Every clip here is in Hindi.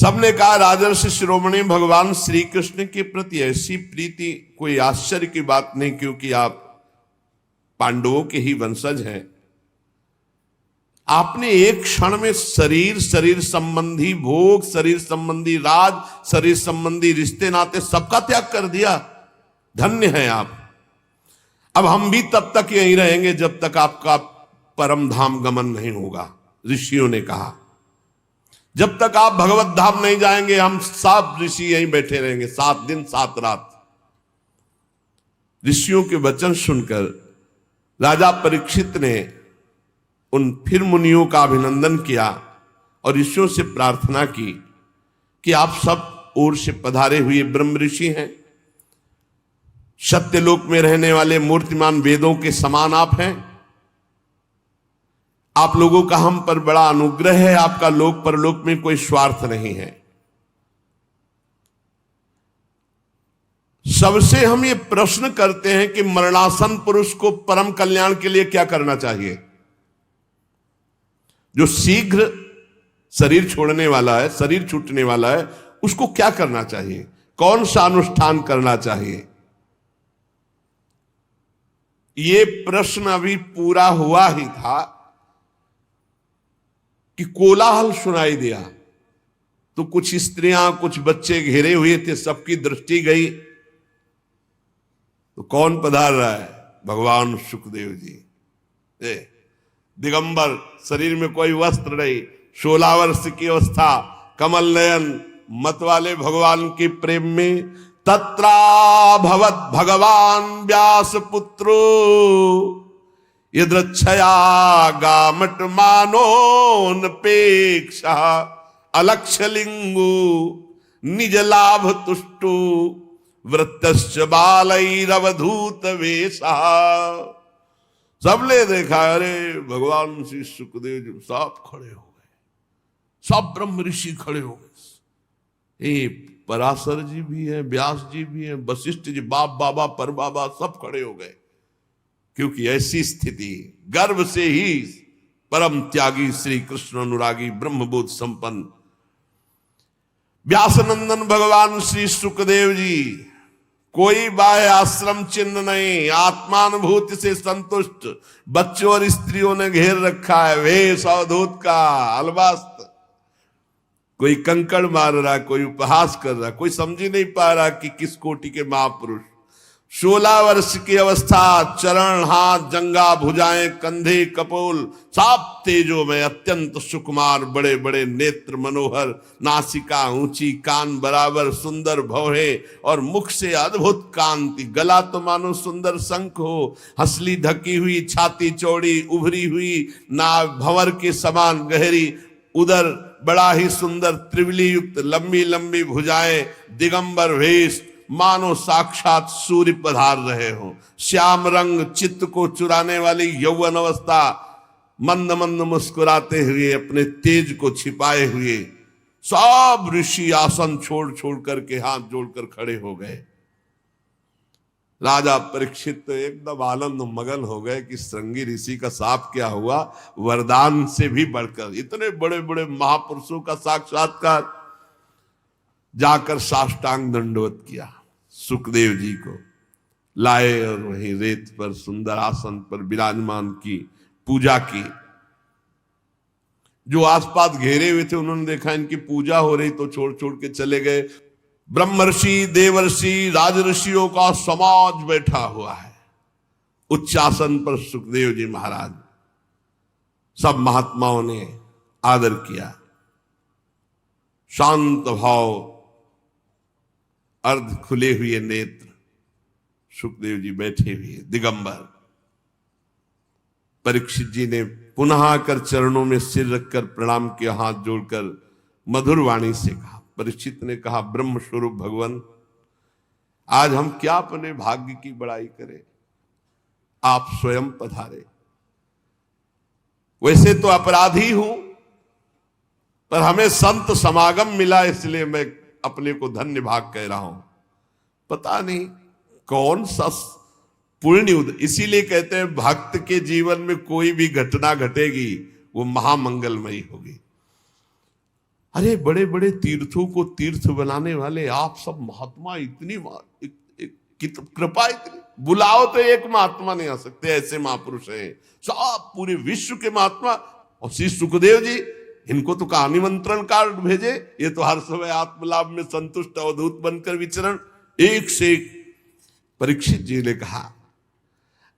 सबने कहा राजर्षि शिरोमणि भगवान श्री कृष्ण के प्रति ऐसी प्रीति कोई आश्चर्य की बात नहीं, क्योंकि आप पांडवों के ही वंशज हैं। आपने एक क्षण में शरीर संबंधी भोग, शरीर संबंधी राज, शरीर संबंधी रिश्ते नाते सबका त्याग कर दिया। धन्य हैं आप। अब हम भी तब तक यहीं रहेंगे जब तक आपका परम धाम गमन नहीं होगा। ऋषियों ने कहा जब तक आप भगवत धाम नहीं जाएंगे हम सब ऋषि यहीं बैठे रहेंगे 7 दिन 7 रात। ऋषियों के वचन सुनकर राजा परीक्षित ने उन फिर मुनियों का अभिनंदन किया और ऋषियों से प्रार्थना की कि आप सब ओर से पधारे हुए ब्रह्म ऋषि हैं, सत्यलोक में रहने वाले मूर्तिमान वेदों के समान आप हैं। आप लोगों का हम पर बड़ा अनुग्रह है, आपका लोक परलोक में कोई स्वार्थ नहीं है। सबसे हम ये प्रश्न करते हैं कि मरणासन पुरुष को परम कल्याण के लिए क्या करना चाहिए? जो शीघ्र शरीर छोड़ने वाला है, शरीर छूटने वाला है, उसको क्या करना चाहिए? कौन सा अनुष्ठान करना चाहिए? ये प्रश्न अभी पूरा हुआ ही था कि कोलाहल सुनाई दिया। तो कुछ स्त्रियां, कुछ बच्चे घेरे हुए थे, सबकी दृष्टि गई। तो कौन पधार रहा है? भगवान सुखदेव जी, दिगंबर, शरीर में कोई वस्त्र नहीं, 16 वर्ष की अवस्था, कमल नयन, मत वाले भगवान के प्रेम में तत्रा भवत भगवान व्यास पुत्रो यद्रच्छया गामट मानोनपेक्षा अलक्षलिंगु निज लाभ तुष्टु वृत्तश्च बालैरवधूत वेशा। सबने देखा, अरे भगवान श्री सुखदेव जी सब खड़े हो गए, सब ब्रह्म ऋषि खड़े हो गए। पराशर जी भी हैं, व्यास जी भी हैं, वशिष्ठ जी, बाप बाबा पर बाबा सब खड़े हो गए। क्योंकि ऐसी स्थिति गर्भ से ही परम त्यागी श्री कृष्ण अनुरागी ब्रह्मबोध संपन्न व्यासनंदन भगवान श्री सुखदेव जी, कोई बाह्य आश्रम चिन्ह नहीं, आत्मानुभूति से संतुष्ट बच्चों और स्त्रियों ने घेर रखा है। वेश अवधूत का अलवास्त, कोई कंकड़ मार रहा, कोई उपहास कर रहा, कोई समझ ही नहीं पा रहा कि किस कोटि के महापुरुष। 16 वर्ष की अवस्था, चरण, हाथ, जंगा, भुजाएं, कंधे, कपोल सब तेजो में, अत्यंत सुकुमार, बड़े बड़े नेत्र मनोहर, नासिका ऊंची, कान बराबर, सुंदर भौहे और मुख से अद्भुत कांति, गला तो मानो सुंदर शंख हो, हंसली ढकी हुई, छाती चौड़ी उभरी हुई, नाभ भंवर के समान गहरी, उदर बड़ा ही सुंदर त्रिवली युक्त, लंबी लंबी भुजाएं, दिगंबर वेश, मानो साक्षात सूर्य पधार रहे हो। श्याम रंग, चित्त को चुराने वाली यौवन अवस्था, मंद मंद मुस्कुराते हुए, अपने तेज को छिपाए हुए सब ऋषि आसन छोड़ छोड़ करके हाथ जोड़कर खड़े हो गए। राजा परीक्षित तो एकदम आनंद मगन हो गए कि श्रृंगी ऋषि का साप क्या हुआ, वरदान से भी बढ़कर इतने बड़े बड़े महापुरुषों का साक्षात्कार। जाकर साष्टांग दंडवत किया, सुखदेव जी को लाए और वहीं रेत पर सुंदर आसन पर विराजमान की, पूजा की। जो आसपास घेरे हुए थे उन्होंने देखा इनकी पूजा हो रही तो छोड़ छोड़ के चले गए। ब्रह्मर्षि, देवर्षि, राजऋषियों का समाज बैठा हुआ है उच्च आसन पर। सुखदेव जी महाराज, सब महात्माओं ने आदर किया। शांत भाव, अर्ध खुले हुए नेत्र, सुखदेव जी बैठे हुए दिगंबर। परीक्षित जी ने पुनः आकर चरणों में सिर रखकर प्रणाम किया, हाथ जोड़कर मधुर वाणी से कहा। परीक्षित ने कहा, ब्रह्म स्वरूप भगवान, आज हम क्या अपने भाग्य की बड़ाई करें, आप स्वयं पधारे। वैसे तो अपराधी हूं, पर हमें संत समागम मिला, इसलिए मैं अपने को धन्य भाग कह रहा हूं। पता नहीं कौन सा पुण्य, इसीलिए कहते हैं भक्त के जीवन में कोई भी घटना घटेगी वो महामंगलमयी होगी। अरे बड़े बड़े तीर्थों को तीर्थ बनाने वाले आप सब महात्मा, इतनी कृपा, इतनी बुलाओ तो एक महात्मा नहीं आ सकते, ऐसे महापुरुष हैं सब पूरे विश्व के महात्मा। और श्री सुखदेव जी, इनको तो कहा निमंत्रण कार्ड भेजे, ये तो हर समय आत्मलाभ में संतुष्ट अवधूत बनकर विचरण। एक से एक परीक्षित जी ने कहा,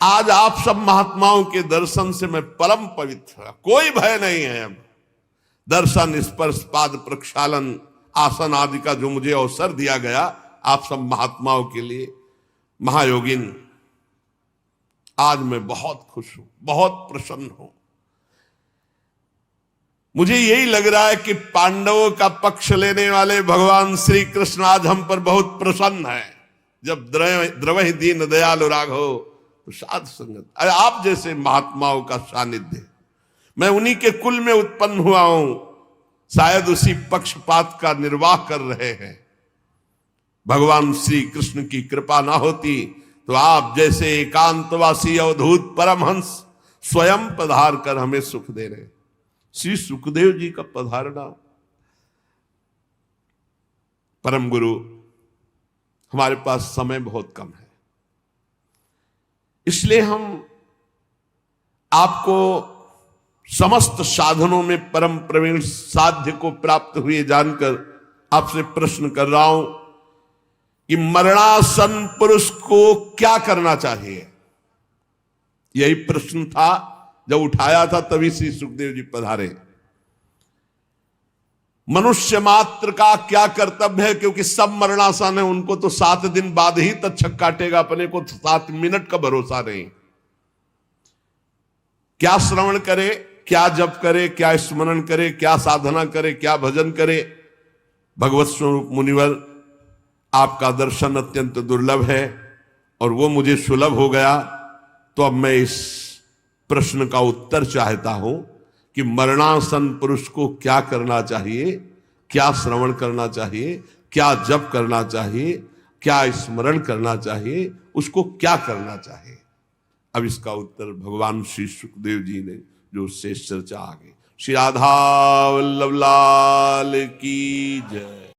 आज आप सब महात्माओं के दर्शन से मैं परम पवित्र, कोई भय नहीं है। अब दर्शन, स्पर्श, पाद प्रक्षालन, आसन आदि का जो मुझे अवसर दिया गया आप सब महात्माओं के लिए, महायोगिन, आज मैं बहुत खुश हूं, बहुत प्रसन्न हूं। मुझे यही लग रहा है कि पांडवों का पक्ष लेने वाले भगवान श्री कृष्ण आज हम पर बहुत प्रसन्न है। जब द्रवहि दीन दयालु राघव तो साध संगत, अरे आप जैसे महात्माओं का सानिध्य, मैं उन्हीं के कुल में उत्पन्न हुआ हूं, शायद उसी पक्षपात का निर्वाह कर रहे हैं। भगवान श्री कृष्ण की कृपा ना होती तो आप जैसे एकांतवासी अवधूत परमहंस स्वयं पधार कर हमें सुख दे रहे। श्री सुखदेव जी का पधारना, परम गुरु, हमारे पास समय बहुत कम है, इसलिए हम आपको समस्त साधनों में परम प्रवीण साध्य को प्राप्त हुए जानकर आपसे प्रश्न कर रहा हूं कि मरणासन पुरुष को क्या करना चाहिए। यही प्रश्न था जब उठाया था, तभी श्री सुखदेव जी पधारे। मनुष्य मात्र का क्या कर्तव्य है, क्योंकि सब मरणासन है, उनको तो 7 दिन बाद ही तक्षक काटेगा, अपने को 7 मिनट का भरोसा नहीं। क्या श्रवण करे, क्या जप करे, क्या स्मरण करे, क्या साधना करे, क्या भजन करे। भगवत स्वरूप मुनिवर, आपका दर्शन अत्यंत दुर्लभ है और वो मुझे सुलभ हो गया, तो अब मैं इस प्रश्न का उत्तर चाहता हूं कि मरणासन पुरुष को क्या करना चाहिए, क्या श्रवण करना चाहिए, क्या जप करना चाहिए, क्या स्मरण करना चाहिए, उसको क्या करना चाहिए। अब इसका उत्तर भगवान श्री सुखदेव जी ने जो शेष चर्चा आ गई। श्री राधा वल्लभ लाल की जय।